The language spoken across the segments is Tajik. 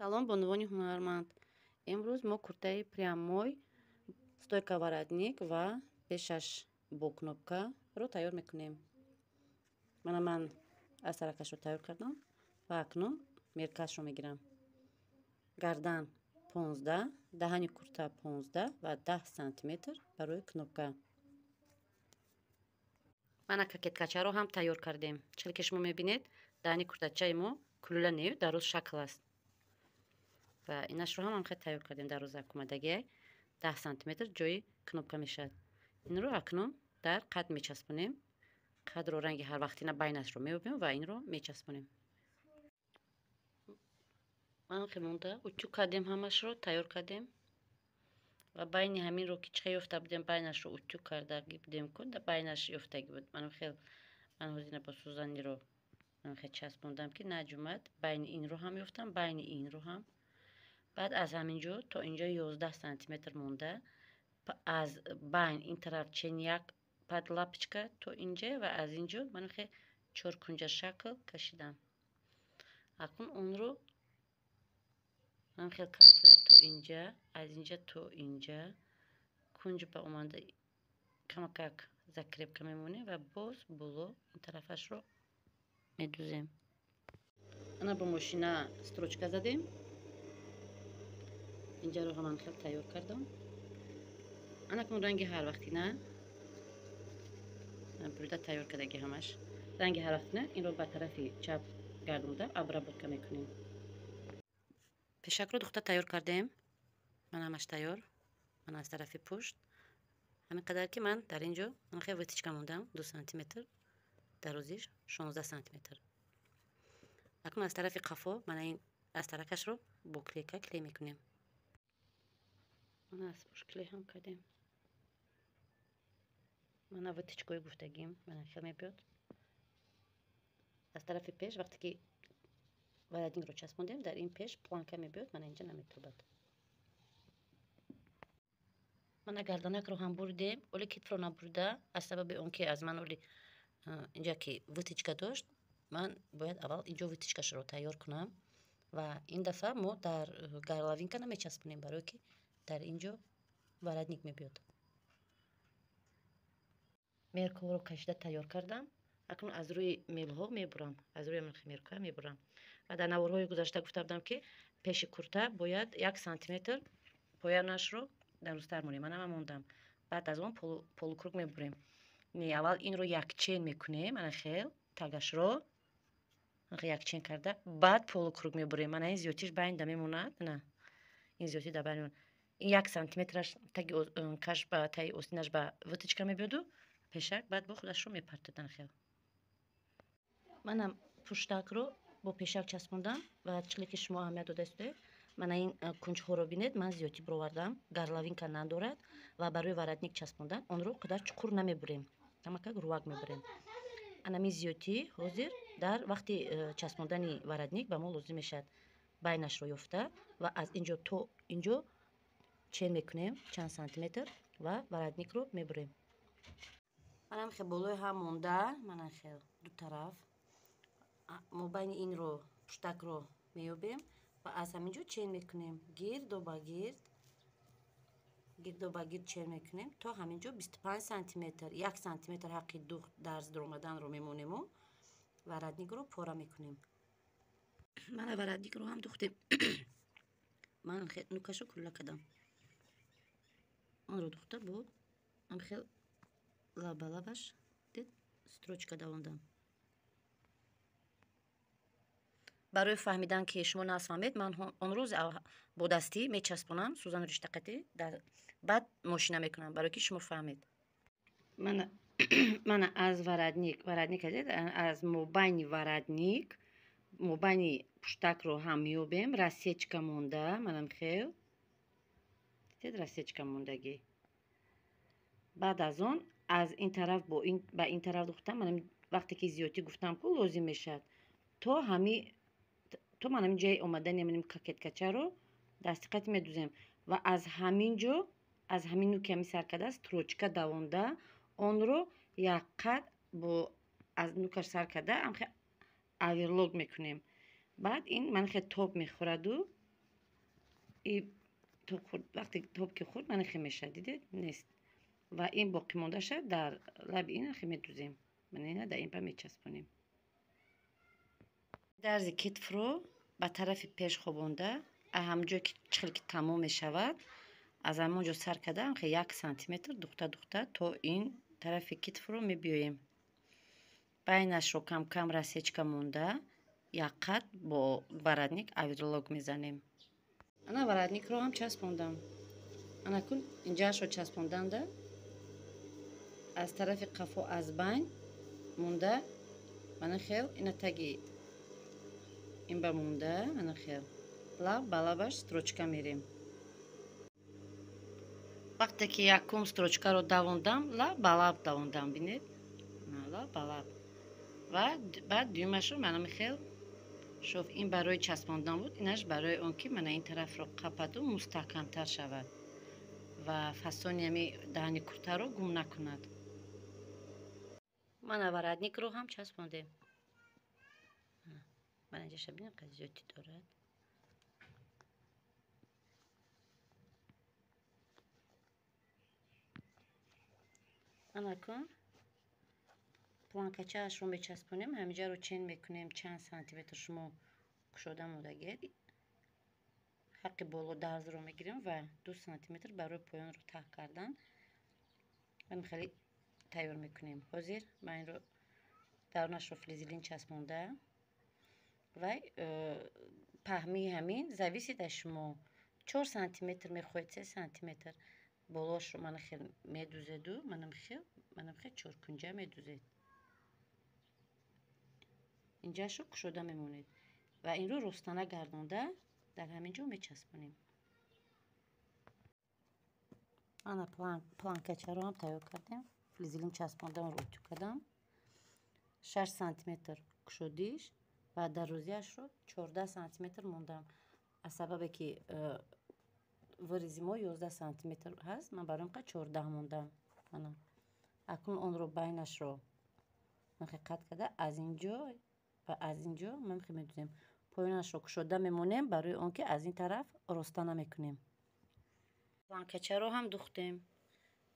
Салом, ба унвони ҳунарманд. Имрӯз мо куртаи прямой, стойка воротник ва пешаш бо кнопкаро тайёр мекунем. Ман астаракашро тайёр кардам ва акнун меркашро мегирам. Гардан 15, даҳани курта 15 ва 10 сантиметр барои кнопка. Мана кокеткачаро ҳам тайёр кардем. Чили ки шумо мебинед, даҳани куртачаи мо кулуланию дароз шакл аст. ва инашро ҳам хеле тайёр кардем. дар розак омадагиай 10 сантиметр ҷои кнопка мешавад. Инро акнун дар қад мечаспонем. қадро ранги ҳарвақтина байнашро меёбем ва инро мечаспонем. ман хеле монда утюг кардем, ҳамашро тайёр кардем ва байни ҳаминро ки чихе ёфта будем байнашро утюг кардаги будем кун да байнаш ёфтаги буд. ман ҳозина бо сӯзаниро хеле часпондам ки наҷумад. байни инро ҳам ёфтам, байни инро ҳам. баъд аз ҳаминҷо то инҷо 11 сантиметр монда, аз байн ин тараф чен як пад лапочка то инҷа ва аз инҷо ман хеле чоркунҷа шакл кашидам. акун онро ман хеле кардам то инҷа, аз инҷа то инҷа кунҷ ба омада камакак закрепка мемонем ва боз боло ин тарафашро медузем. ана бо мошина строчка задем. инҷаро ҳаман хеле тайёр кардам. анакун ранги ҳарвақтина бурида тайёр кардаги ҳамаш ранги ҳарвақтина. инро ба тарафи чап гардонда обработка мекунем. пешакро духта тайёр кардем. ман ҳамаш тайёр. ман аз тарафи пушт ҳамин қадар ки ман дар инҷо ман хеле вытичка мондам 2 сантиметр, дарозиш 16 сантиметр. акун аз тарафи қафо мана ин астаракашро бо клейка клей мекунем. мана аз пуш клей ҳам кардем. мана вытичкои гуфтагим мана хеле мебиёд. аз тарафи пеш вақте ки воротникро часпондем, дар ин пеш планка мебиёд, мана инҷа наметобад. мана гарданакро ҳам буридем, оли китфро набурида, аз сабаби он ки аз ман оли инҷа ки вытичка дошт, ман бояд аввал инҷо вытичкашро тайёр кунам ва ин дафъа мо дар горловинка намечаспонем, барое ки дар инҷо воротник мебиёд. меркаҳоро кашида тайёр кардам. акнун аз рӯи мелҳо мебурам, аз рӯи меркаҳа мебурам. ва дар наворҳои гузашта гуфта будам ки пеши курта бояд 1 сантиметр поянашро дарозтар монем. ман ҳама мондам. баъд аз он полукруг мебурем. аввал инро якчен мекунем, ана хел тагашро якчен карда, баъд полукруг мебурем. мана ин зиёдтиш байнда мемонад, на ин зиёдти дар байни 1 сантиметраш таги каш ба таги остинаш ба вытичка мебиёду пешак баъд бо худашро мепартодан. хел манам пуштакро бо пешак часпондам ва чили ки шумо аҳамият додаистед, мана ин кунҷҳоро бинед, ман зиёдтӣ бировардам, горловинка надорад ва барои воротник часпондан онро қадар чуқур намебурем, камакак рувак мебурем. анами зиёдтӣ ҳозир дар вақти часпондани воротник ба мо лозим мешавад. байнашро ёфта ва аз инҷо то инҷо чен мекунем чанд сантиметр ва воротникро мебурем. манам хел болои ҳам монда, мана хел ду тараф мо байни инро пуштакро меёбем ва аз ҳаминҷо чен мекунем, гирдо ба гирд чен мекунем то ҳаминҷо 25 сантиметр, 1 сантиметр ҳаққи духт дарз даромаданро мемонему, воротникро пора мекунем. мана воротникро ҳам духтем. ман нукашро кулла кардам. онро духта бо ам хел лаб ба лабаш дид строчка давондам. барои фаҳмидан ки шумо насфаҳмед, ман онро бо дастӣ мечаспонам, сӯзану риштақатӣ, баъд мошина мекунам, барои ки шумо фаҳмед. мана аз воротник аз мобайни воротник мобайни пуштакро ҳам меёбем, расечка монда, манам хел дид расечка мондагӣ. баъд аз он аз ин тараф ба ин тараф духтам, манам вақте ки зиёдтӣ гуфтам ку лозим мешавад то манам ҷои омадани маним кокеткачаро дастиқати медузем ва аз ҳаминҷо аз ҳамин нуки ҳамин саркада строчка давонда онро як қад бо аз нукаш саркада амхе оверлок мекунем. баъд ин ман хеле тоб мехӯраду این توپ خورد، وقتی توپ که خورد من خیلی میشه دیدید نیست و این باقی مونده شد در لب این خیلی میدوزیم. من اینه در این پا میچسبونیم. درز کتف رو به طرف پیش خوابونده همونجا که چخل که تمام میشود از همونجا سر کردم خیلی 1 سانتیمتر دختر تا این طرف کتف رو میبیویم. بینش رو کم کم راسیچکا مونده یک قد با ورودنیک اویدرولوگ میزنیم. انا ورودنیک رو هم چسبوندم. انا کن اینجاش رو چسبوندم ده از طرف قفا از بین مونده من خیل اینا تگی این با مونده من خیل لب балабаш строчка میریم. وقتی که یکم строчка رو دووندم لب балаб دووندم بینید لب балаб و بعد دیومش رو من خیل شوف این برای چسباندن بود اینش برای اون که من این طرف رو قپدم مستحکم تر شود و فسونی همی دهنی کرته رو گم نکند. من ورودنیک رو هم چسباندیم. من اینجا شبیه قضیاتی دارد. انا کن پلانکچه اش رو میچسبونیم همینجا رو چین میکنیم چند سانتیمتر شما کشوده مودگید حق بالا درز رو میگیریم و 2 سانتیمتر برای پایان رو ته کردن من خیلی تیار میکنیم. حاضر من این رو درونش رو فلیزلین چسبونده و پهمی همین زویسید از شما 4 سانتیمتر میخواید 3 سانتیمتر بالاش رو من خیلی میدوزید و منم خیلی 4 کنجه میدوزید. اینجا شو کشوده میمونید و این رو رستانه گردونده در همینجا میچسبونیم. انا پلانکچه رو هم تیار کردیم. فلیزلین چسبوندم رو اتو کردم 6 سانتیمتر کشودیش و در روزیش رو 14 سانتیمتر موندم از سبب که ورزی ما 11 سانتیمتر هست من برام که 14 موندم. انا اکنون اون رو بینش رو من قطع کرده از اینجا و از اینجا من خیلی میدونیم پایینش رو کشوده میمونیم برای اون که از این طرف رستانه میکنیم. پلانکچه رو هم دوختیم.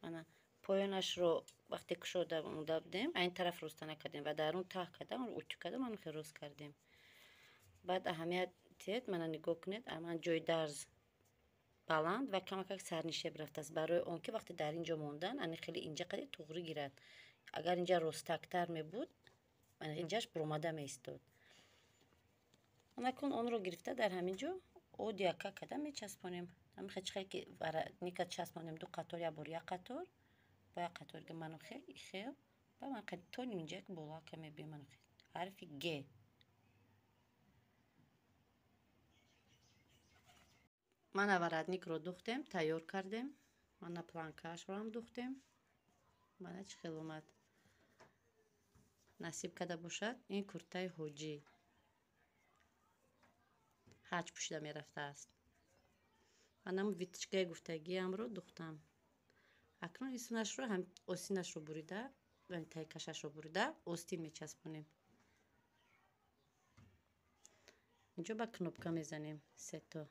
من پایینش رو وقتی کشوده مونده بودیم این طرف رستانه کردیم و در اون ته کردم رو اتو کردم من خیلی روز کردیم. بعد اهمیت من نگاه کنید من جای درز بلند و کمک سرنیشیب رفته است برای اون که وقتی در اینجا موندن این خیلی اینجا قدی توغری گیرد. اگر اینجا رستکتر می بود من اینجاش بروماده می استود. نکن اون رو گرفته در همینجا او دیاکا کدام می چسبونیم. هم خیلی که نیکت چسبونیم 2 قطار یا بر 1 قطار با 1 قطار که منو خیلی با من خیلی تونیم اینجا که بالا که می بیم منو خیلی حرف گ. من ورودنیک رو دوختیم تیار کردیم. من پلانکاش رو هم دوختیم. من چه خیلی اومد نصیب کرده باشد این کرته حجی حج پوشیده می رفته است. من هم ویتچگه گفتگی هم رو دوختم. اکنون ایسونش رو هم آستینش رو بریده و تایکشش رو بریده آستین می چسبونیم. اینجا با کنوپکا می زنیم 3 تا.